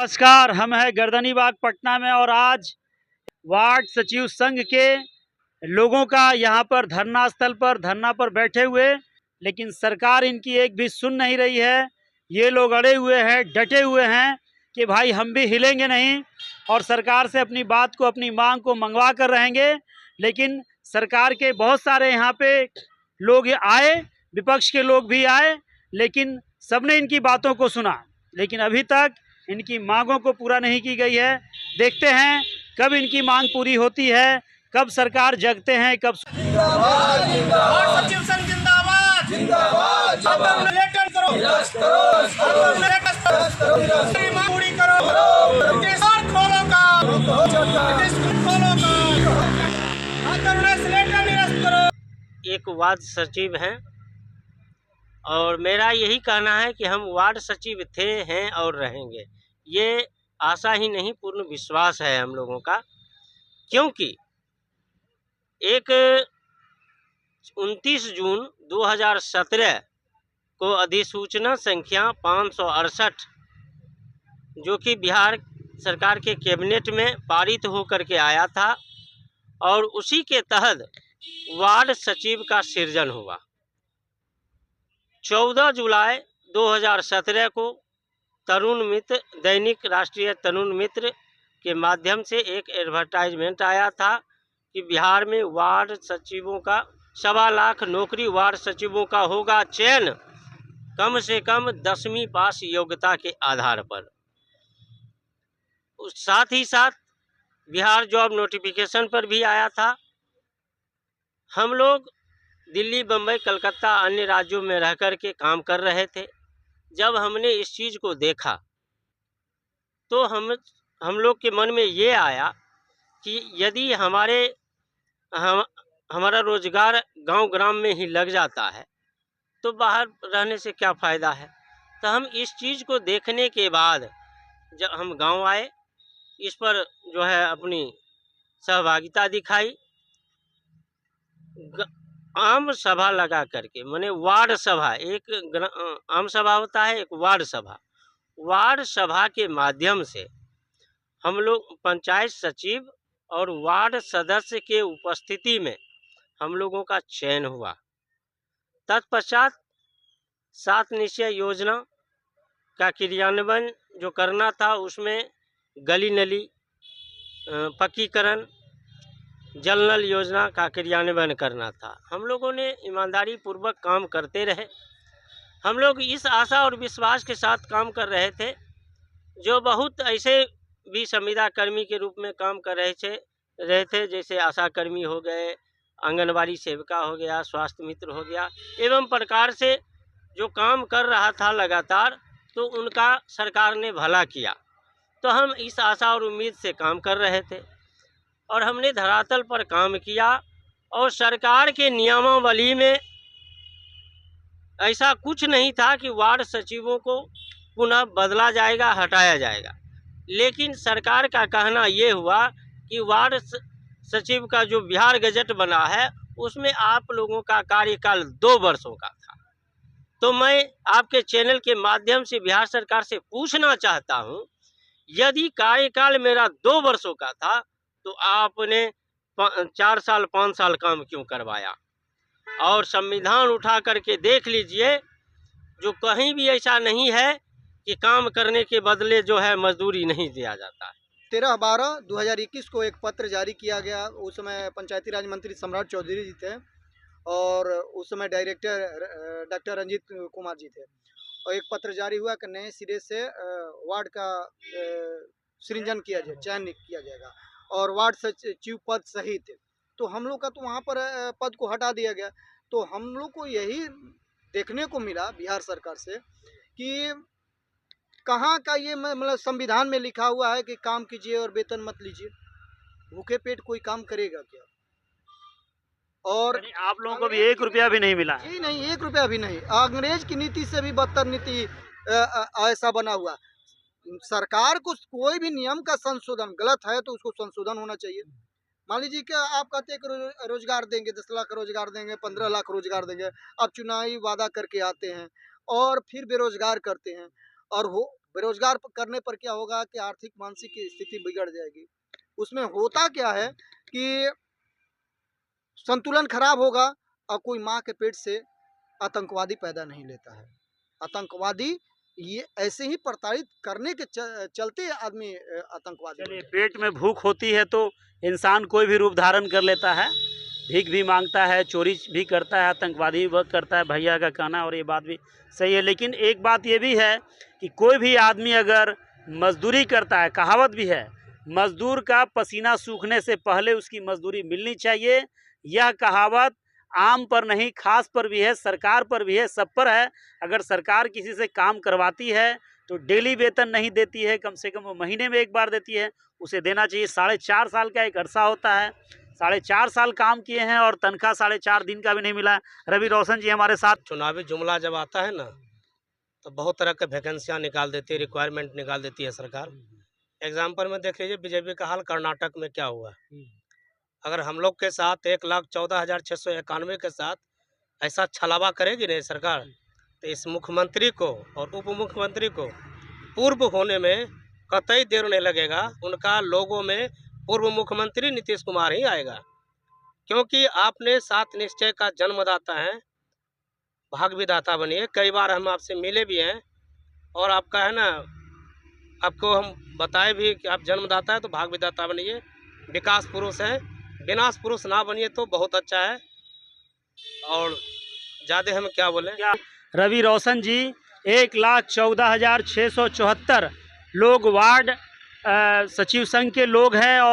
नमस्कार, हम हैं गर्दनीबाग पटना में और आज वार्ड सचिव संघ के लोगों का यहाँ पर धरना पर बैठे हुए, लेकिन सरकार इनकी एक भी सुन नहीं रही है। ये लोग अड़े हुए हैं, डटे हुए हैं कि भाई हम भी हिलेंगे नहीं और सरकार से अपनी बात को, अपनी मांग को मंगवा कर रहेंगे। लेकिन सरकार के बहुत सारे यहाँ पे लोग आए, विपक्ष के लोग भी आए, लेकिन सबने इनकी बातों को सुना, लेकिन अभी तक इनकी मांगों को पूरा नहीं की गई है। देखते हैं कब इनकी मांग पूरी होती है, कब सरकार जगते हैं, कब जिंदाबाद जिंदाबाद सचिव संघ जिंदाबाद जिंदाबाद जिंदाबाद लेटर करो इलाज करो मांग पूरी करो स्कूल खोलो का स्कूल खोलो का लेटर निरस्त करो। एक वार्ड सचिव हैं और मेरा यही कहना है कि हम वार्ड सचिव थे, हैं और रहेंगे। ये आशा ही नहीं, पूर्ण विश्वास है हम लोगों का, क्योंकि एक 29 जून 2017 को अधिसूचना संख्या 568 जो कि बिहार सरकार के कैबिनेट में पारित होकर के आया था और उसी के तहत वार्ड सचिव का सृजन हुआ। 14 जुलाई 2017 को तरुण मित्र, दैनिक राष्ट्रीय तरुण मित्र के माध्यम से एक एडवर्टाइजमेंट आया था कि बिहार में वार्ड सचिवों का 1.25 लाख नौकरी वार्ड सचिवों का होगा चयन, कम से कम 10वीं पास योग्यता के आधार पर। साथ ही साथ बिहार जॉब नोटिफिकेशन पर भी आया था। हम लोग दिल्ली, बम्बई, कलकत्ता, अन्य राज्यों में रह कर के काम कर रहे थे। जब हमने इस चीज़ को देखा तो हम लोग के मन में ये आया कि यदि हमारा रोजगार गांव ग्राम में ही लग जाता है तो बाहर रहने से क्या फ़ायदा है। तो हम इस चीज़ को देखने के बाद जब हम गांव आए, इस पर जो है अपनी सहभागिता दिखाई। आम सभा लगा करके, माने वार्ड सभा, एक आम सभा होता है, एक वार्ड सभा। वार्ड सभा के माध्यम से हम लोग पंचायत सचिव और वार्ड सदस्य के उपस्थिति में हम लोगों का चयन हुआ। तत्पश्चात 7 निश्चय योजना का क्रियान्वयन जो करना था, उसमें गली नली, पक्कीकरण, जल नल योजना का क्रियान्वयन करना था। हम लोगों ने ईमानदारी पूर्वक काम करते रहे। हम लोग इस आशा और विश्वास के साथ काम कर रहे थे। जो बहुत ऐसे भी संविदा कर्मी के रूप में काम कर रहे थे, जैसे आशा कर्मी हो गए, आंगनबाड़ी सेविका हो गया, स्वास्थ्य मित्र हो गया, एवं प्रकार से जो काम कर रहा था लगातार, तो उनका सरकार ने भला किया। तो हम इस आशा और उम्मीद से काम कर रहे थे और हमने धरातल पर काम किया और सरकार के नियमावली में ऐसा कुछ नहीं था कि वार्ड सचिवों को पुनः बदला जाएगा, हटाया जाएगा। लेकिन सरकार का कहना ये हुआ कि वार्ड सचिव का जो बिहार गजट बना है उसमें आप लोगों का कार्यकाल 2 वर्षों का था। तो मैं आपके चैनल के माध्यम से बिहार सरकार से पूछना चाहता हूं, यदि कार्यकाल मेरा 2 वर्षों का था तो आपने 4 साल 5 साल काम क्यों करवाया। और संविधान उठा करके देख लीजिए, जो कहीं भी ऐसा नहीं है कि काम करने के बदले जो है मजदूरी नहीं दिया जाता है। 13/12/2021 को एक पत्र जारी किया गया। उस समय पंचायती राज मंत्री सम्राट चौधरी जी थे और उस समय डायरेक्टर डॉक्टर रंजीत कुमार जी थे, और एक पत्र जारी हुआ कि नए सिरे से वार्ड का सृजन किया जाए, चयन किया जाएगा और वार्ड सचिव पद सहित। तो हम लोग का तो वहाँ पर पद को हटा दिया गया। तो हम लोग को यही देखने को मिला बिहार सरकार से कि कहाँ का ये मतलब संविधान में लिखा हुआ है कि काम कीजिए और वेतन मत लीजिए। भूखे पेट कोई काम करेगा क्या। और आप लोगों को भी 1 रुपया भी नहीं मिला है। जी नहीं, 1 रुपया भी नहीं। अंग्रेज की नीति से भी बदतर नीति ऐसा बना हुआ। सरकार को कोई भी नियम का संशोधन गलत है तो उसको संशोधन होना चाहिए। मान लीजिए कि आप कहते हैं कि रोजगार देंगे, 10 लाख रोजगार देंगे, 15 लाख रोजगार देंगे। आप चुनावी वादा करके आते हैं और फिर बेरोजगार करते हैं और बेरोजगार करने पर क्या होगा कि आर्थिक मानसिक स्थिति बिगड़ जाएगी। उसमें होता क्या है कि संतुलन खराब होगा और कोई माँ के पेट से आतंकवादी पैदा नहीं लेता है। आतंकवादी ये ऐसे ही प्रताड़ित करने के चलते आदमी आतंकवादी। चलिए, पेट में भूख होती है तो इंसान कोई भी रूप धारण कर लेता है, भीख भी मांगता है, चोरी भी करता है, आतंकवादी भी करता है, भैया का कहना, और ये बात भी सही है। लेकिन एक बात ये भी है कि कोई भी आदमी अगर मजदूरी करता है, कहावत भी है, मजदूर का पसीना सूखने से पहले उसकी मजदूरी मिलनी चाहिए। यह कहावत आम पर नहीं, खास पर भी है, सरकार पर भी है, सब पर है। अगर सरकार किसी से काम करवाती है तो डेली वेतन नहीं देती है, कम से कम वो महीने में एक बार देती है, उसे देना चाहिए। 4.5 साल का एक अरसा होता है, 4.5 साल काम किए हैं और तनख्वाह 4.5 दिन का भी नहीं मिला। रवि रोशन जी हमारे साथ। चुनावी जुमला जब आता है ना तो बहुत तरह के वैकेंसियाँ निकाल देती है, रिक्वायरमेंट निकाल देती है सरकार। एग्जाम्पल में देख लीजिए बीजेपी का हाल कर्नाटक में क्या हुआ। अगर हम लोग के साथ 1,14,691 के साथ ऐसा छलावा करेगी नहीं सरकार, तो इस मुख्यमंत्री को और उप मुख्यमंत्री को पूर्व होने में कतई देर नहीं लगेगा। उनका लोगों में पूर्व मुख्यमंत्री नीतीश कुमार ही आएगा, क्योंकि आपने 7 निश्चय का जन्मदाता है, भाग विधाता बनिए। कई बार हम आपसे मिले भी हैं और आपका है ना, आपको हम बताए भी कि आप जन्मदाता है तो भाग विधाता बनिए, विकास पुरुष हैं, विनाश पुरुष ना बनिए तो बहुत अच्छा है। और ज़्यादा हम क्या बोलें। रवि रोशन जी 1,14,674 लोग वार्ड सचिव संघ के लोग हैं।